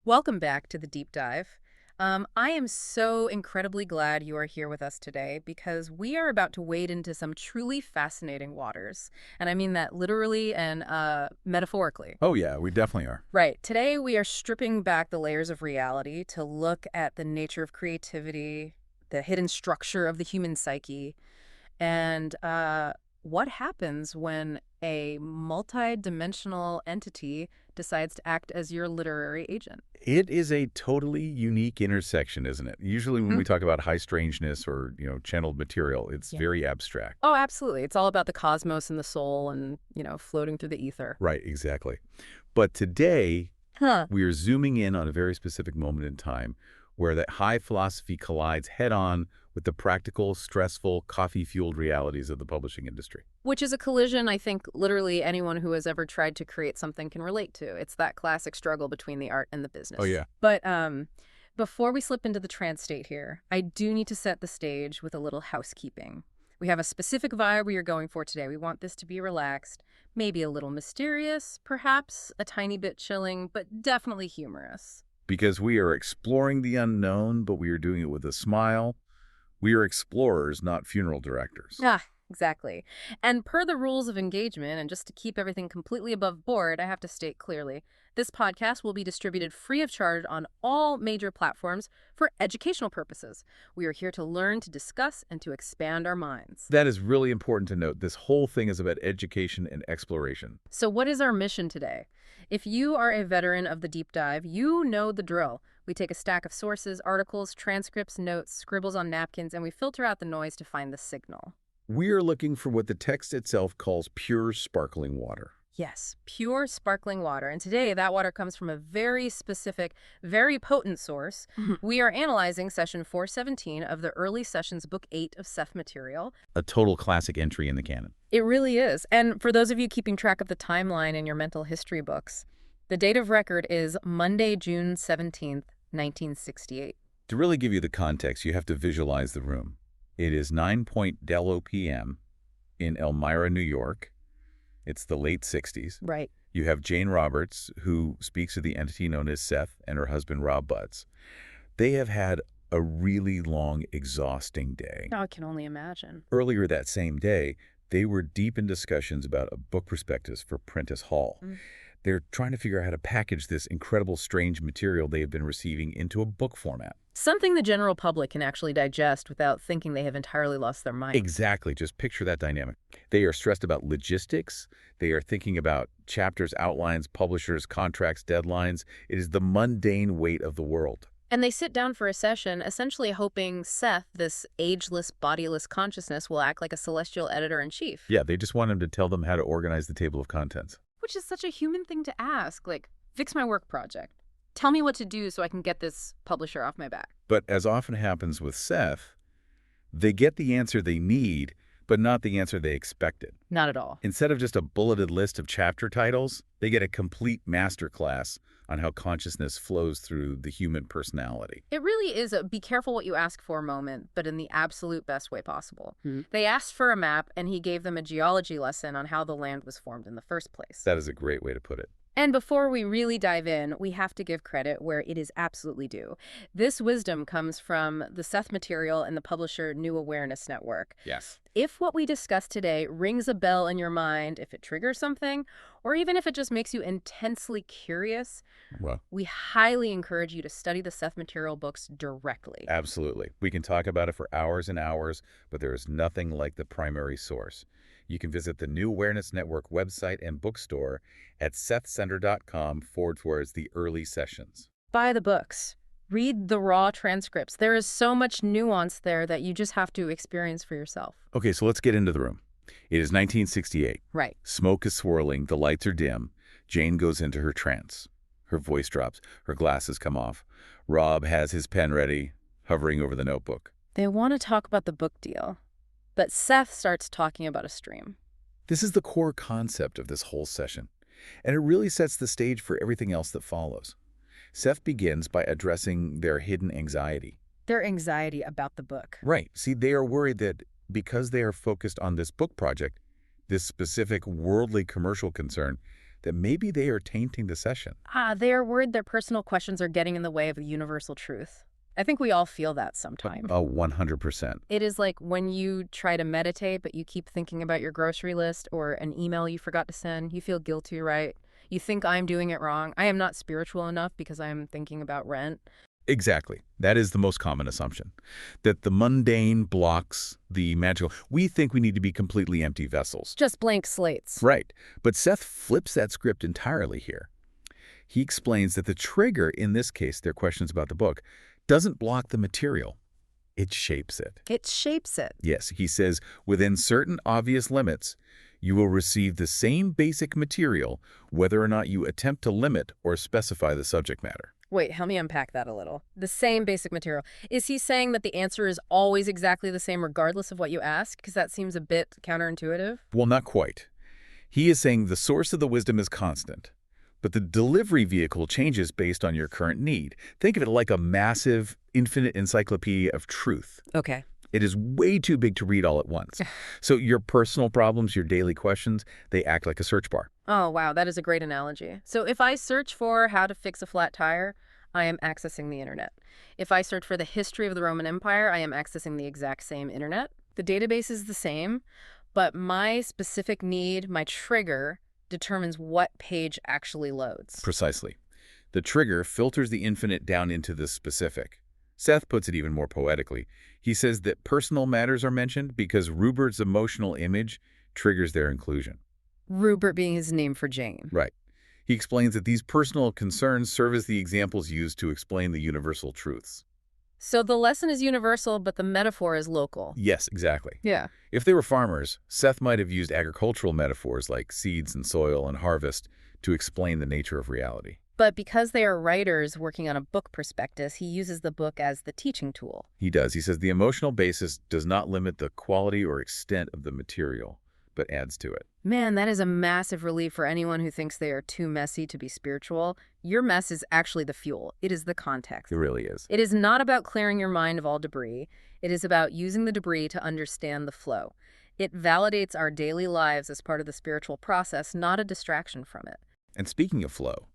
Welcome back to the deep dive. I am so incredibly glad you are here with us today because we are about to wade into some truly fascinating waters. And I mean that literally and metaphorically. Oh, yeah, we definitely are. Right. Today we are stripping back the layers of reality to look at the nature of creativity, the hidden structure of the human psyche, and what happens when a multi-dimensional entity decides to act as your literary agent. It is a totally unique intersection, isn't it? Usually when we talk about high strangeness or, channeled material, it's Yeah. very abstract. Oh, absolutely. It's all about the cosmos and the soul and, floating through the ether. Right, exactly. But today, Huh. we are zooming in on a very specific moment in time where that high philosophy collides head-on with the practical, stressful, coffee-fueled realities of the publishing industry. Which is a collision I think literally anyone who has ever tried to create something can relate to. It's that classic struggle between the art and the business. Oh, yeah. But before we slip into the trance state here, I do need to set the stage with a little housekeeping. We have a specific vibe we are going for today. We want this to be relaxed, maybe a little mysterious, perhaps a tiny bit chilling, but definitely humorous. Because we are exploring the unknown, but we are doing it with a smile. We are explorers, not funeral directors. Ah, exactly. And per the rules of engagement, and just to keep everything completely above board, I have to state clearly, this podcast will be distributed free of charge on all major platforms for educational purposes. We are here to learn, to discuss, and to expand our minds. That is really important to note. This whole thing is about education and exploration. So what is our mission today? If you are a veteran of the deep dive, you know the drill. We take a stack of sources, articles, transcripts, notes, scribbles on napkins, and we filter out the noise to find the signal. We are looking for what the text itself calls pure sparkling water. Yes, pure sparkling water. And today that water comes from a very specific, very potent source. We are analyzing session 417 of the early sessions, book 8 of Seth Material. A total classic entry in the canon. It really is. And for those of you keeping track of the timeline in your mental history books, the date of record is Monday, June 17th, 1968. To really give you the context, you have to visualize the room. It is 9:00 p.m. in Elmira, New York. It's the late 60s. Right. You have Jane Roberts, who speaks of the entity known as Seth, and her husband, Rob Butts. They have had a really long, exhausting day. Oh, I can only imagine. Earlier that same day, they were deep in discussions about a book prospectus for Prentice-Hall. They're trying to figure out how to package this incredible, strange material they have been receiving into a book format. Something the general public can actually digest without thinking they have entirely lost their mind. Exactly. Just picture that dynamic. They are stressed about logistics. They are thinking about chapters, outlines, publishers, contracts, deadlines. It is the mundane weight of the world. And they sit down for a session, essentially hoping Seth, this ageless, bodiless consciousness, will act like a celestial editor-in-chief. Yeah, they just want him to tell them how to organize the table of contents. Which is such a human thing to ask. Like, fix my work project. Tell me what to do so I can get this publisher off my back. But as often happens with Seth, they get the answer they need, but not the answer they expected. Not at all. Instead of just a bulleted list of chapter titles, they get a complete masterclass on how consciousness flows through the human personality. It really is a be careful what you ask for moment, but in the absolute best way possible. They asked for a map, and he gave them a geology lesson on how the land was formed in the first place. That is a great way to put it. And before we really dive in, we have to give credit where it is absolutely due. This wisdom comes from the Seth Material and the publisher New Awareness Network. Yes. If what we discuss today rings a bell in your mind, if it triggers something, or even if it just makes you intensely curious, Well, we highly encourage you to study the Seth Material books directly. absolutely. We can talk about it for hours and hours, but there is nothing like the primary source. You can visit the New Awareness Network website and bookstore at sethcenter.com/the early sessions. Buy the books. Read the raw transcripts. There is so much nuance there that you just have to experience for yourself. Okay, so let's get into the room. It is 1968. Right. Smoke is swirling, the lights are dim. Jane goes into her trance. Her voice drops, her glasses come off. Rob has his pen ready, hovering over the notebook. They want to talk about the book deal, but Seth starts talking about a stream. This is the core concept of this whole session, and it really sets the stage for everything else that follows. Seth begins by addressing their hidden anxiety. Their anxiety about the book. Right. See, they are worried that because they are focused on this book project, this specific worldly commercial concern, that maybe they are tainting the session. They are worried their personal questions are getting in the way of a universal truth. I think we all feel that sometime. 100%. It is like when you try to meditate, but you keep thinking about your grocery list or an email you forgot to send. You feel guilty, right? You think I'm doing it wrong. I am not spiritual enough because I'm thinking about rent. Exactly. That is the most common assumption, that the mundane blocks the magical. We think we need to be completely empty vessels. Just blank slates. Right. But Seth flips that script entirely here. He explains that the trigger, in this case, their questions about the book, doesn't block the material. It shapes it. It shapes it. Yes, he says, within certain obvious limits, you will receive the same basic material whether or not you attempt to limit or specify the subject matter. Wait, help me unpack that a little. The same basic material. Is he saying that the answer is always exactly the same regardless of what you ask? Because that seems a bit counterintuitive. Well, not quite. He is saying the source of the wisdom is constant, but the delivery vehicle changes based on your current need. Think of it like a massive, infinite encyclopedia of truth. Okay. It is way too big to read all at once. So your personal problems, your daily questions, they act like a search bar. Oh, wow, that is a great analogy. So if I search for how to fix a flat tire, I am accessing the internet. If I search for the history of the Roman Empire, I am accessing the exact same internet. The database is the same, but my specific need, my trigger, determines what page actually loads. Precisely. The trigger filters the infinite down into the specific. Seth puts it even more poetically. He says that personal matters are mentioned because Rupert's emotional image triggers their inclusion. Rupert being his name for Jane. Right. He explains that these personal concerns serve as the examples used to explain the universal truths. So the lesson is universal, but the metaphor is local. Yes, exactly. Yeah. If they were farmers, Seth might have used agricultural metaphors like seeds and soil and harvest to explain the nature of reality. But because they are writers working on a book prospectus, he uses the book as the teaching tool. He does. He says the emotional basis does not limit the quality or extent of the material, but adds to it. Man, that is a massive relief for anyone who thinks they are too messy to be spiritual. Your mess is actually the fuel. It is the context. It really is. It is not about clearing your mind of all debris. It is about using the debris to understand the flow. It validates our daily lives as part of the spiritual process, not a distraction from it. And speaking of flow,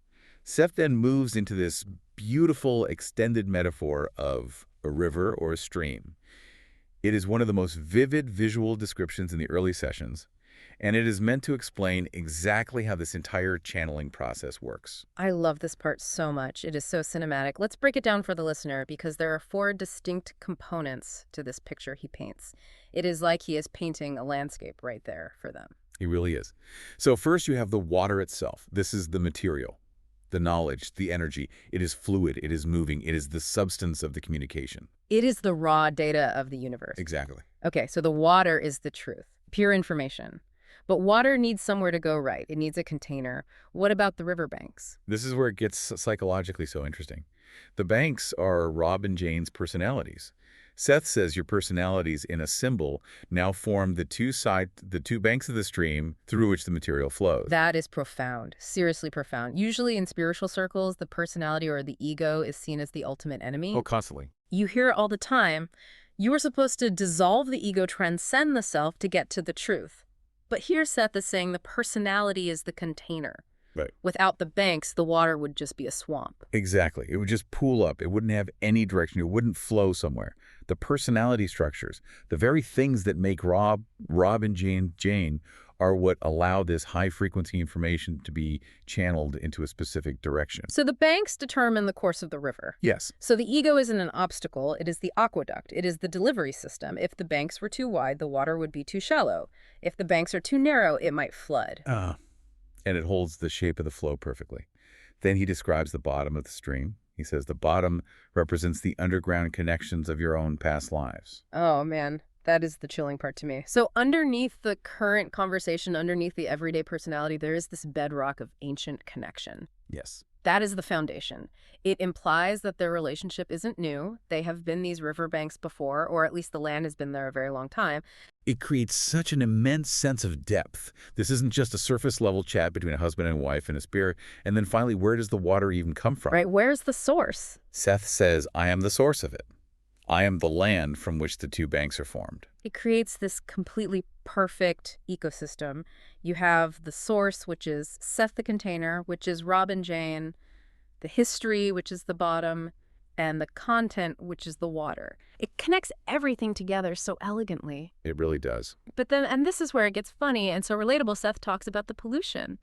Seth then moves into this beautiful extended metaphor of a river or a stream. It is one of the most vivid visual descriptions in the early sessions, and it is meant to explain exactly how this entire channeling process works. I love this part so much. It is so cinematic. Let's break it down for the listener because there are 4 distinct components to this picture he paints. It is like he is painting a landscape right there for them. He really is. So first you have the water itself. This is the material, the knowledge, the energy. It is fluid. It is moving. It is the substance of the communication. It is the raw data of the universe. Exactly. Okay, so the water is the truth, pure information. But water needs somewhere to go, right? It needs a container. What about the riverbanks? This is where it gets psychologically so interesting. The banks are Rob and Jane's personalities. Seth says your personalities in a symbol now form the two banks of the stream through which the material flows. That is profound, seriously profound. Usually in spiritual circles, the personality or the ego is seen as the ultimate enemy. Oh, constantly. You hear it all the time. You are supposed to dissolve the ego, transcend the self to get to the truth. But here Seth is saying the personality is the container. Right. Without the banks, the water would just be a swamp. Exactly. It would just pool up. It wouldn't have any direction. It wouldn't flow somewhere. The personality structures, the very things that make Rob and Jane are what allow this high-frequency information to be channeled into a specific direction. So the banks determine the course of the river. Yes. So the ego isn't an obstacle. It is the aqueduct. It is the delivery system. If the banks were too wide, the water would be too shallow. If the banks are too narrow, it might flood. And it holds the shape of the flow perfectly. Then he describes the bottom of the stream. He says the bottom represents the underground connections of your own past lives. Oh, man. That is the chilling part to me. So underneath the current conversation, underneath the everyday personality, there is this bedrock of ancient connection. Yes. That is the foundation. It implies that their relationship isn't new. They have been these riverbanks before, or at least the land has been there a very long time. It creates such an immense sense of depth. This isn't just a surface-level chat between a husband and wife and a spirit. And then finally, where does the water even come from? Right, where's the source? Seth says, I am the source of it. I am the land from which the two banks are formed. It creates this completely perfect ecosystem. You have the source, which is Seth the container, which is Rob and Jane, the history, which is the bottom, and the content, which is the water. It connects everything together so elegantly. It really does. But then, and this is where it gets funny and so relatable, Seth talks about the pollution.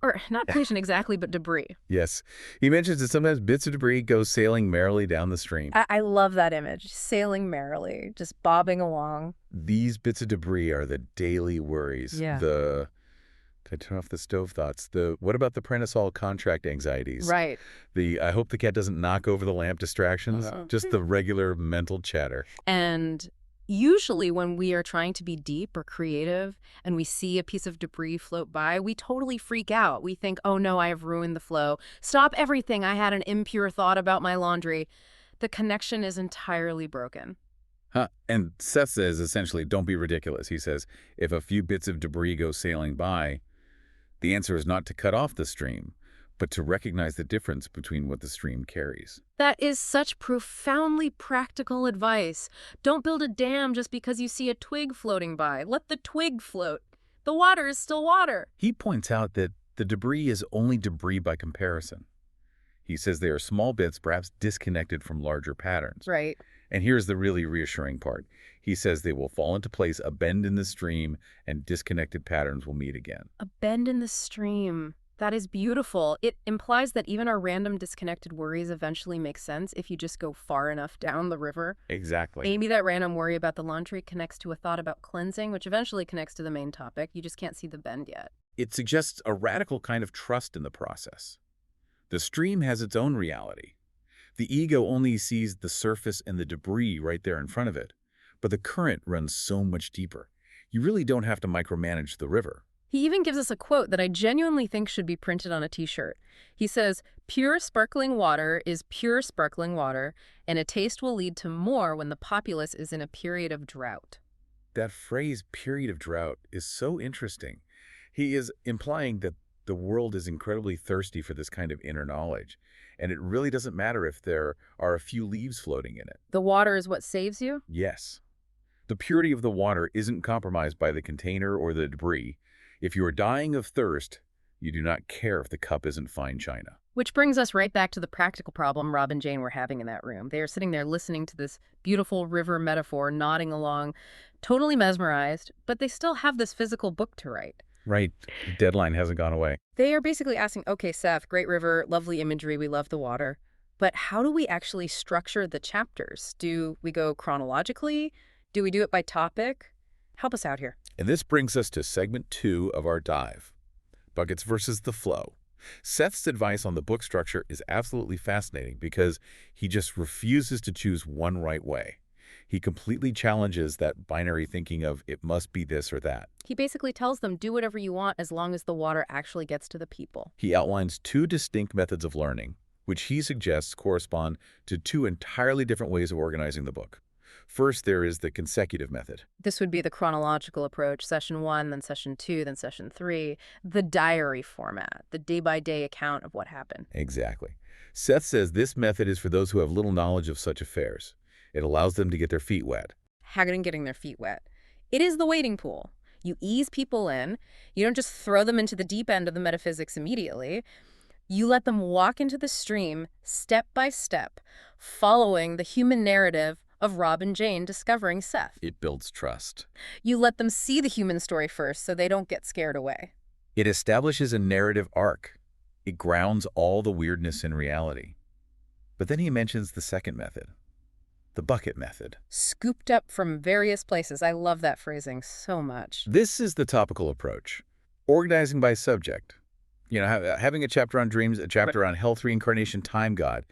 Or not pollution exactly, but debris. Yes. He mentions that sometimes bits of debris go sailing merrily down the stream. I love that image, sailing merrily, just bobbing along. These bits of debris are the daily worries. Yeah. Can I turn off the stove thoughts? What about the Prentice-Hall contract anxieties? Right. I hope the cat doesn't knock over the lamp distractions. Just the regular mental chatter. And usually when we are trying to be deep or creative and we see a piece of debris float by, we totally freak out. We think, oh no, I have ruined the flow. Stop everything. I had an impure thought about my laundry. The connection is entirely broken. Huh. And Seth says, essentially, don't be ridiculous. He says, if a few bits of debris go sailing by, the answer is not to cut off the stream, but to recognize the difference between what the stream carries. That is such profoundly practical advice. Don't build a dam just because you see a twig floating by. Let the twig float. The water is still water. He points out that the debris is only debris by comparison. He says they are small bits, perhaps disconnected from larger patterns. Right. And here's the really reassuring part. He says they will fall into place, a bend in the stream, and disconnected patterns will meet again. A bend in the stream. That is beautiful. It implies that even our random disconnected worries eventually make sense if you just go far enough down the river. Exactly. Maybe that random worry about the laundry connects to a thought about cleansing, which eventually connects to the main topic. You just can't see the bend yet. It suggests a radical kind of trust in the process. The stream has its own reality. The ego only sees the surface and the debris right there in front of it. But the current runs so much deeper. You really don't have to micromanage the river. He even gives us a quote that I genuinely think should be printed on a t-shirt. He says, "Pure sparkling water is pure sparkling water, and a taste will lead to more when the populace is in a period of drought." That phrase, period of drought, is so interesting. He is implying that the world is incredibly thirsty for this kind of inner knowledge, and it really doesn't matter if there are a few leaves floating in it. The water is what saves you? Yes. The purity of the water isn't compromised by the container or the debris. If you are dying of thirst, you do not care if the cup isn't fine china. Which brings us right back to the practical problem Rob and Jane were having in that room. They are sitting there listening to this beautiful river metaphor, nodding along, totally mesmerized, but they still have this physical book to write. Right. The deadline hasn't gone away. They are basically asking, okay, Seth, great river, lovely imagery, we love the water, but how do we actually structure the chapters? Do we go chronologically? Do we do it by topic? Help us out here. And this brings us to segment 2 of our dive, buckets versus the flow. Seth's advice on the book structure is absolutely fascinating because he just refuses to choose one right way. He completely challenges that binary thinking of it must be this or that. He basically tells them, do whatever you want as long as the water actually gets to the people. He outlines 2 distinct methods of learning, which he suggests correspond to 2 entirely different ways of organizing the book. First, there is the consecutive method. This would be the chronological approach, session 1, then session 2, then session 3, the diary format, the day-by-day account of what happened. Exactly. Seth says this method is for those who have little knowledge of such affairs. It allows them to get their feet wet. How can getting their feet wet? It is the wading pool. You ease people in. You don't just throw them into the deep end of the metaphysics immediately. You let them walk into the stream step by step, following the human narrative of Rob and Jane discovering Seth. It builds trust. You let them see the human story first so they don't get scared away. It establishes a narrative arc. It grounds all the weirdness in reality. But then he mentions the second method, the bucket method. Scooped up from various places. I love that phrasing so much. This is the topical approach, organizing by subject. You know, having a chapter on dreams, a chapter on health, reincarnation, time, God.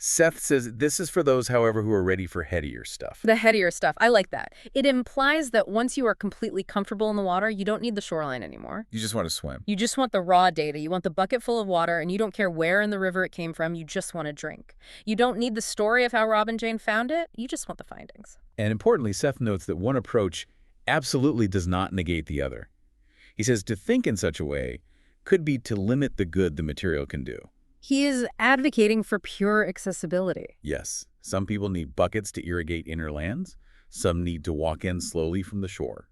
Seth says this is for those, however, who are ready for headier stuff. The headier stuff. I like that. It implies that once you are completely comfortable in the water, you don't need the shoreline anymore. You just want to swim. You just want the raw data. You want the bucket full of water, and you don't care where in the river it came from. You just want to drink. You don't need the story of how Rob and Jane found it. You just want the findings. And importantly, Seth notes that one approach absolutely does not negate the other. He says to think in such a way could be to limit the good the material can do. He is advocating for pure accessibility. Yes, some people need buckets to irrigate inner lands. Some need to walk in slowly from the shore.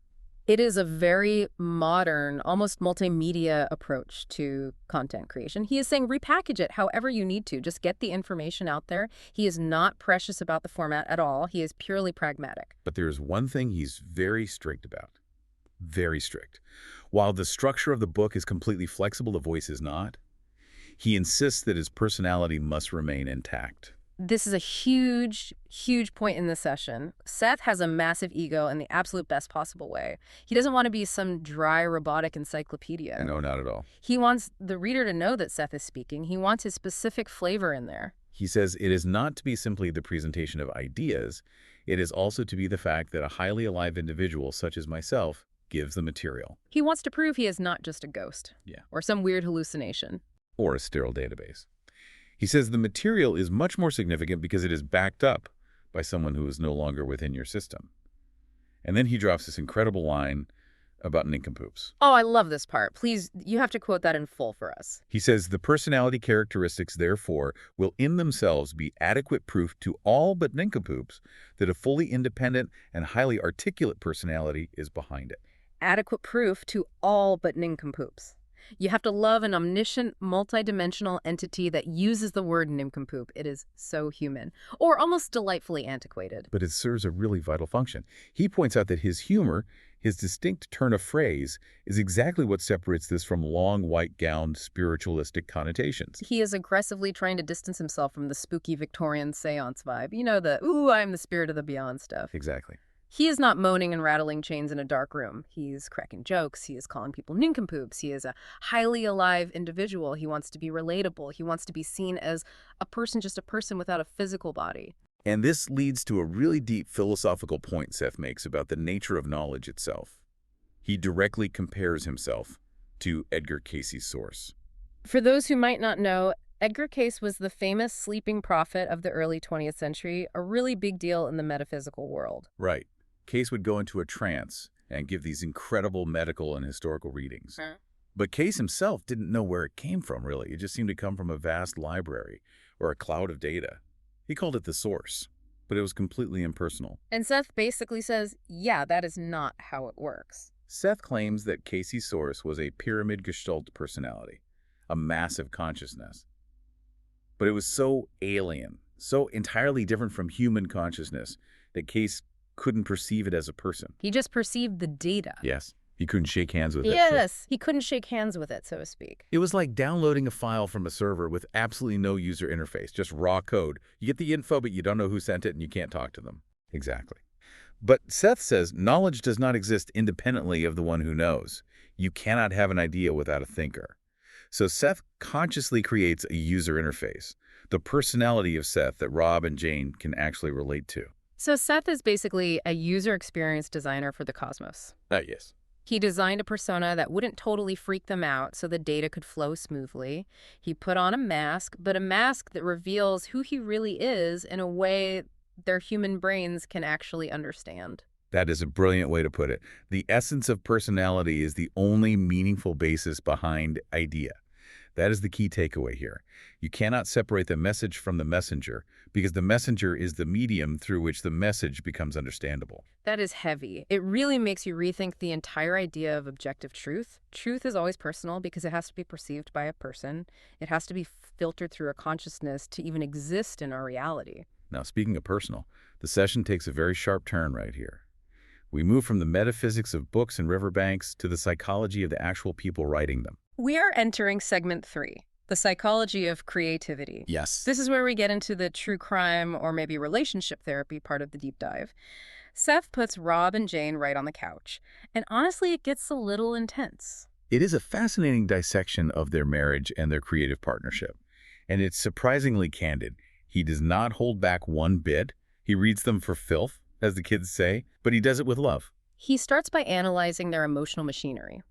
It is a very modern, almost multimedia approach to content creation. He is saying repackage it however you need to. Just get the information out there. He is not precious about the format at all. He is purely pragmatic. But there's one thing he's very strict about. Very strict. While the structure of the book is completely flexible, the voice is not. He insists that his personality must remain intact. This is a huge, huge point in the session. Seth has a massive ego in the absolute best possible way. He doesn't want to be some dry, robotic encyclopedia. No, not at all. He wants the reader to know that Seth is speaking. He wants his specific flavor in there. He says it is not to be simply the presentation of ideas. It is also to be the fact that a highly alive individual such as myself gives the material. He wants to prove he is not just a ghost. Yeah. Or some weird hallucination. Or a sterile database. He says the material is much more significant because it is backed up by someone who is no longer within your system. And then he drops this incredible line about nincompoops. Oh, I love this part. Please, you have to quote that in full for us. He says the personality characteristics, therefore, will in themselves be adequate proof to all but nincompoops that a fully independent and highly articulate personality is behind it. Adequate proof to all but nincompoops. You have to love an omniscient, multidimensional entity that uses the word nincompoop. It is so human, or almost delightfully antiquated. But it serves a really vital function. He points out that his humor, his distinct turn of phrase, is exactly what separates this from long, white-gowned, spiritualistic connotations. He is aggressively trying to distance himself from the spooky Victorian seance vibe. You know, the, ooh, I'm the spirit of the beyond stuff. Exactly. He is not moaning and rattling chains in a dark room. He's cracking jokes. He is calling people nincompoops. He is a highly alive individual. He wants to be relatable. He wants to be seen as a person, just a person without a physical body. And this leads to a really deep philosophical point Seth makes about the nature of knowledge itself. He directly compares himself to Edgar Cayce's source. For those who might not know, Edgar Cayce was the famous sleeping prophet of the early 20th century, a really big deal in the metaphysical world. Right. Cayce would go into a trance and give these incredible medical and historical readings. Huh? But Cayce himself didn't know where it came from, really. It just seemed to come from a vast library or a cloud of data. He called it the source, but it was completely impersonal. And Seth basically says, yeah, that is not how it works. Seth claims that Cayce's source was a pyramid gestalt personality, a massive consciousness. But it was so alien, so entirely different from human consciousness that Cayce couldn't perceive it as a person. He just perceived the data. Yes. He couldn't shake hands with it. Yes, he couldn't shake hands with it, so to speak. It was like downloading a file from a server with absolutely no user interface, just raw code. You get the info, but you don't know who sent it and you can't talk to them. Exactly. But Seth says knowledge does not exist independently of the one who knows. You cannot have an idea without a thinker. So Seth consciously creates a user interface, the personality of Seth that Rob and Jane can actually relate to. So Seth is basically a user experience designer for the cosmos. Yes. He designed a persona that wouldn't totally freak them out so the data could flow smoothly. He put on a mask, but a mask that reveals who he really is in a way their human brains can actually understand. That is a brilliant way to put it. The essence of personality is the only meaningful basis behind idea. That is the key takeaway here. You cannot separate the message from the messenger because the messenger is the medium through which the message becomes understandable. That is heavy. It really makes you rethink the entire idea of objective truth. Truth is always personal because it has to be perceived by a person. It has to be filtered through a consciousness to even exist in our reality. Now, speaking of personal, the session takes a very sharp turn right here. We move from the metaphysics of books and riverbanks to the psychology of the actual people writing them. We are entering segment 3, the psychology of creativity. Yes. This is where we get into the true crime or maybe relationship therapy part of the deep dive. Seth puts Rob and Jane right on the couch, and honestly, it gets a little intense. It is a fascinating dissection of their marriage and their creative partnership, and it's surprisingly candid. He does not hold back one bit. He reads them for filth, as the kids say, but he does it with love. He starts by analyzing their emotional machinery.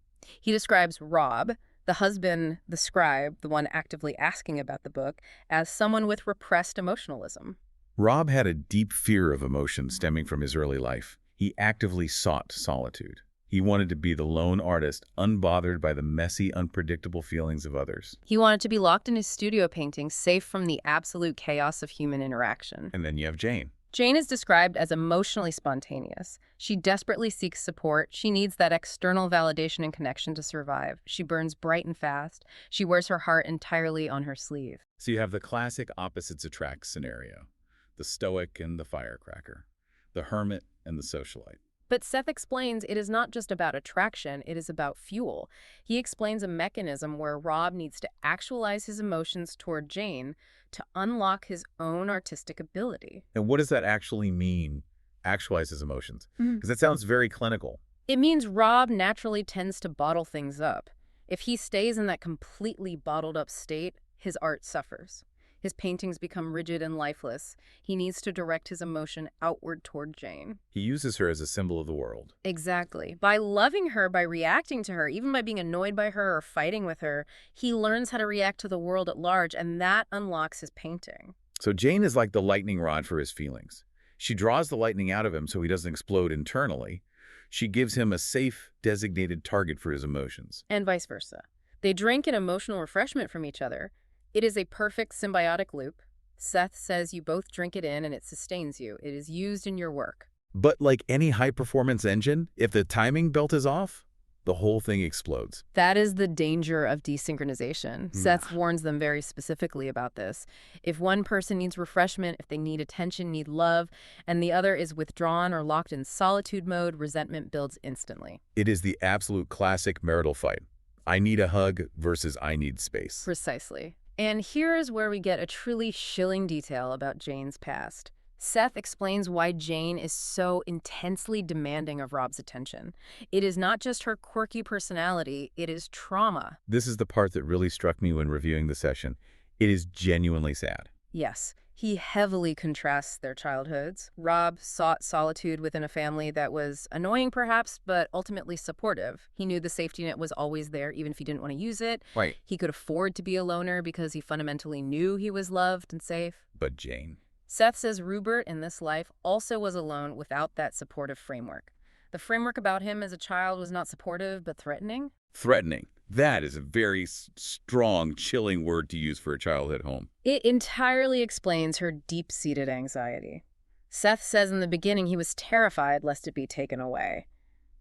He describes Rob, the husband, the scribe, the one actively asking about the book, as someone with repressed emotionalism. Rob had a deep fear of emotion stemming from his early life. He actively sought solitude. He wanted to be the lone artist, unbothered by the messy, unpredictable feelings of others. He wanted to be locked in his studio painting, safe from the absolute chaos of human interaction. And then you have Jane. Jane is described as emotionally spontaneous. She desperately seeks support. She needs that external validation and connection to survive. She burns bright and fast. She wears her heart entirely on her sleeve. So you have the classic opposites attract scenario. The stoic and the firecracker. The hermit and the socialite. But Seth explains it is not just about attraction, it is about fuel. He explains a mechanism where Rob needs to actualize his emotions toward Jane to unlock his own artistic ability. And what does that actually mean, actualize his emotions? Because that sounds very clinical. It means Rob naturally tends to bottle things up. If he stays in that completely bottled up state, his art suffers. His paintings become rigid and lifeless. He needs to direct his emotion outward toward Jane. He uses her as a symbol of the world. Exactly. By loving her, by reacting to her, even by being annoyed by her or fighting with her, he learns how to react to the world at large, and that unlocks his painting. So Jane is like the lightning rod for his feelings. She draws the lightning out of him so he doesn't explode internally. She gives him a safe, designated target for his emotions. And vice versa. They drink an emotional refreshment from each other. It is a perfect symbiotic loop. Seth says you both drink it in and it sustains you. It is used in your work. But like any high-performance engine, if the timing belt is off, the whole thing explodes. That is the danger of desynchronization. Seth warns them very specifically about this. If one person needs refreshment, if they need attention, need love, and the other is withdrawn or locked in solitude mode, resentment builds instantly. It is the absolute classic marital fight. I need a hug versus I need space. Precisely. And here is where we get a truly chilling detail about Jane's past. Seth explains why Jane is so intensely demanding of Rob's attention. It is not just her quirky personality, it is trauma. This is the part that really struck me when reviewing the session. It is genuinely sad. Yes, he heavily contrasts their childhoods. Rob sought solitude within a family that was annoying perhaps, but ultimately supportive. He knew the safety net was always there, even if he didn't want to use it. Right. He could afford to be a loner because he fundamentally knew he was loved and safe. But Jane. Seth says Rupert in this life also was alone without that supportive framework. The framework about him as a child was not supportive, but threatening. Threatening. That is a very strong, chilling word to use for a child at home. It entirely explains her deep-seated anxiety. Seth says in the beginning he was terrified lest it be taken away.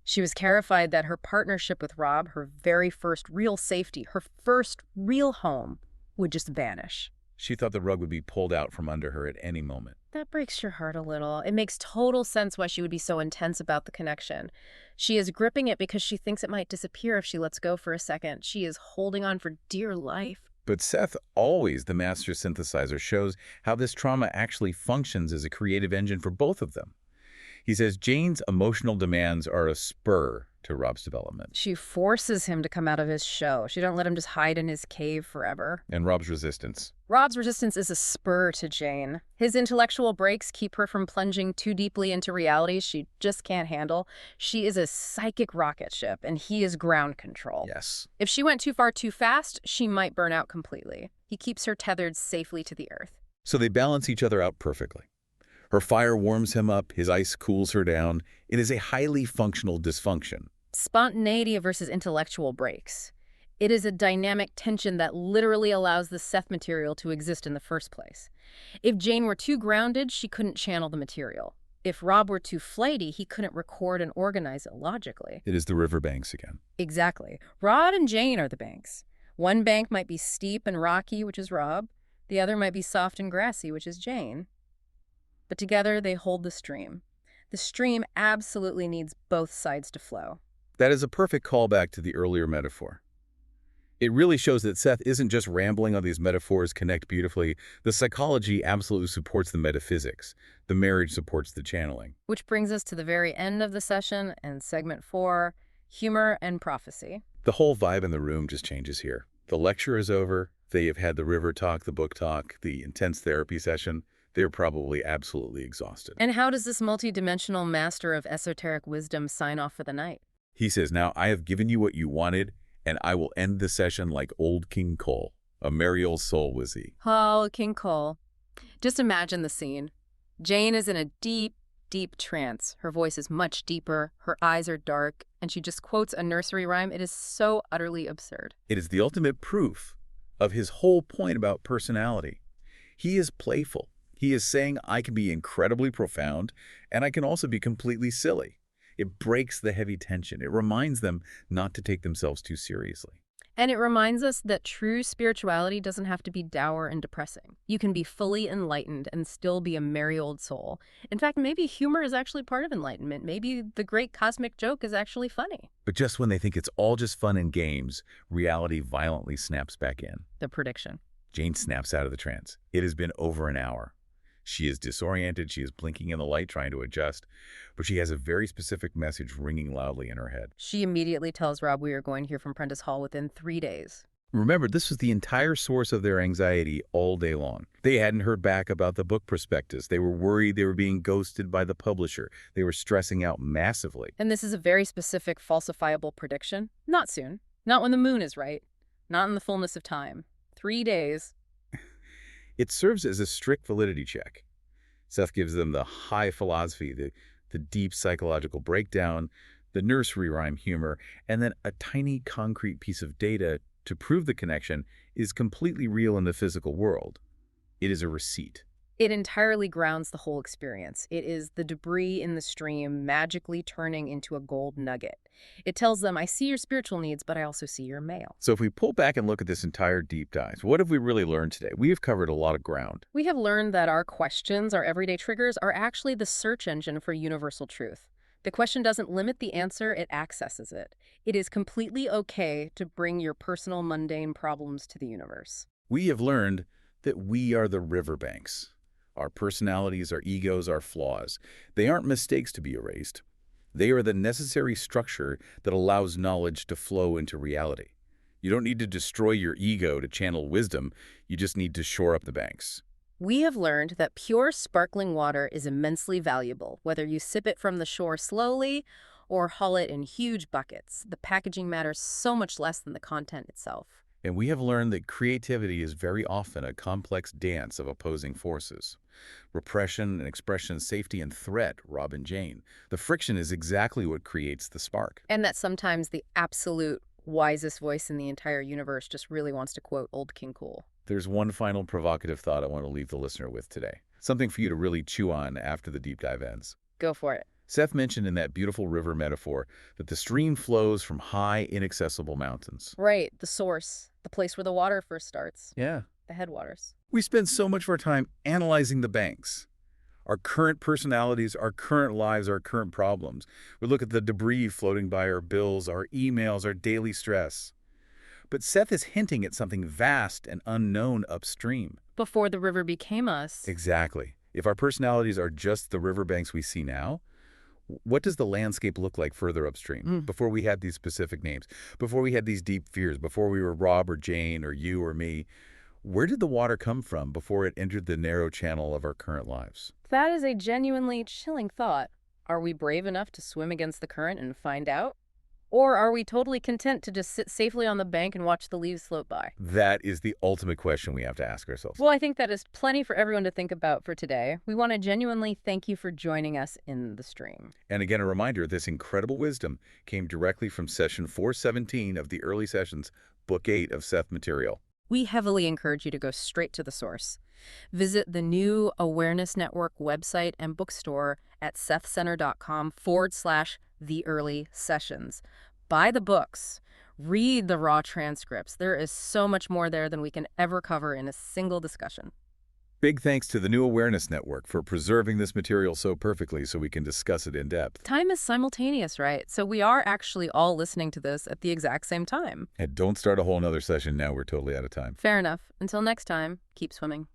She was terrified that her partnership with Rob, her very first real safety, her first real home, would just vanish. She thought the rug would be pulled out from under her at any moment. That breaks your heart a little. It makes total sense why she would be so intense about the connection. She is gripping it because she thinks it might disappear if she lets go for a second. She is holding on for dear life. But Seth, always the master synthesizer, shows how this trauma actually functions as a creative engine for both of them. He says Jane's emotional demands are a spur to Rob's development. She forces him to come out of his show. She don't let him just hide in his cave forever. And Rob's resistance. Rob's resistance is a spur to Jane. His intellectual breaks keep her from plunging too deeply into realities she just can't handle. She is a psychic rocket ship, and he is ground control. Yes. If she went too far too fast, she might burn out completely. He keeps her tethered safely to the earth. So they balance each other out perfectly. Her fire warms him up, his ice cools her down. It is a highly functional dysfunction. Spontaneity versus intellectual breaks. It is a dynamic tension that literally allows the Seth material to exist in the first place. If Jane were too grounded, she couldn't channel the material. If Rob were too flighty, he couldn't record and organize it logically. It is the Riverbanks again. Exactly. Rob and Jane are the banks. One bank might be steep and rocky, which is Rob. The other might be soft and grassy, which is Jane. But together they hold the stream. The stream absolutely needs both sides to flow. That is a perfect callback to the earlier metaphor. It really shows that Seth isn't just rambling on these metaphors connect beautifully. The psychology absolutely supports the metaphysics. The marriage supports the channeling. Which brings us to the very end of the session and segment 4, humor and prophecy. The whole vibe in the room just changes here. The lecture is over. They have had the river talk, the book talk, the intense therapy session. They're probably absolutely exhausted. And how does this multidimensional master of esoteric wisdom sign off for the night? He says, now I have given you what you wanted, and I will end the session like old King Cole. A merry old soul was he. Oh, King Cole. Just imagine the scene. Jane is in a deep, deep trance. Her voice is much deeper, her eyes are dark, and she just quotes a nursery rhyme. It is so utterly absurd. It is the ultimate proof of his whole point about personality. He is playful. He is saying, I can be incredibly profound, and I can also be completely silly. It breaks the heavy tension. It reminds them not to take themselves too seriously. And it reminds us that true spirituality doesn't have to be dour and depressing. You can be fully enlightened and still be a merry old soul. In fact, maybe humor is actually part of enlightenment. Maybe the great cosmic joke is actually funny. But just when they think it's all just fun and games, reality violently snaps back in. The prediction. Jane snaps out of the trance. It has been over an hour. She is disoriented. She is blinking in the light, trying to adjust. But she has a very specific message ringing loudly in her head. She immediately tells Rob we are going here from Prentice-Hall within 3 days. Remember, this was the entire source of their anxiety all day long. They hadn't heard back about the book prospectus. They were worried they were being ghosted by the publisher. They were stressing out massively. And this is a very specific, falsifiable prediction. Not soon. Not when the moon is right. Not in the fullness of time. 3 days. It serves as a strict validity check. Seth gives them the high philosophy, the deep psychological breakdown, the nursery rhyme humor, and then a tiny concrete piece of data to prove the connection is completely real in the physical world. It is a receipt. It entirely grounds the whole experience. It is the debris in the stream magically turning into a gold nugget. It tells them, I see your spiritual needs, but I also see your mail. So if we pull back and look at this entire deep dive, what have we really learned today? We have covered a lot of ground. We have learned that our questions, our everyday triggers, are actually the search engine for universal truth. The question doesn't limit the answer, it accesses it. It is completely okay to bring your personal mundane problems to the universe. We have learned that we are the riverbanks. Our personalities, our egos, our flaws. They aren't mistakes to be erased. They are the necessary structure that allows knowledge to flow into reality. You don't need to destroy your ego to channel wisdom. You just need to shore up the banks. We have learned that pure sparkling water is immensely valuable, whether you sip it from the shore slowly or haul it in huge buckets. The packaging matters so much less than the content itself. And we have learned that creativity is very often a complex dance of opposing forces. Repression and expression, safety and threat, Rob and Jane. The friction is exactly what creates the spark. And that sometimes the absolute wisest voice in the entire universe just really wants to quote Old King Cool. There's one final provocative thought I want to leave the listener with today. Something for you to really chew on after the deep dive ends. Go for it. Seth mentioned in that beautiful river metaphor that the stream flows from high, inaccessible mountains. Right, the source, the place where the water first starts, Yeah. the headwaters. We spend so much of our time analyzing the banks. Our current personalities, our current lives, our current problems. We look at the debris floating by our bills, our emails, our daily stress. But Seth is hinting at something vast and unknown upstream. Before the river became us. Exactly. If our personalities are just the riverbanks we see now, what does the landscape look like further upstream, before we had these specific names, before we had these deep fears, before we were Rob or Jane or you or me? Where did the water come from before it entered the narrow channel of our current lives? That is a genuinely chilling thought. Are we brave enough to swim against the current and find out? Or are we totally content to just sit safely on the bank and watch the leaves float by? That is the ultimate question we have to ask ourselves. Well, I think that is plenty for everyone to think about for today. We want to genuinely thank you for joining us in the stream. And again, a reminder, this incredible wisdom came directly from session 417 of the early sessions, book 8 of Seth Material. We heavily encourage you to go straight to the source. Visit the new Awareness Network website and bookstore at sethcenter.com/the early sessions. Buy the books. Read the raw transcripts. There is so much more there than we can ever cover in a single discussion. Big thanks to the new Awareness Network for preserving this material so perfectly so we can discuss it in depth. Time is simultaneous, right? So we are actually all listening to this at the exact same time. And don't start a whole nother session now. We're totally out of time. Fair enough. Until next time, keep swimming.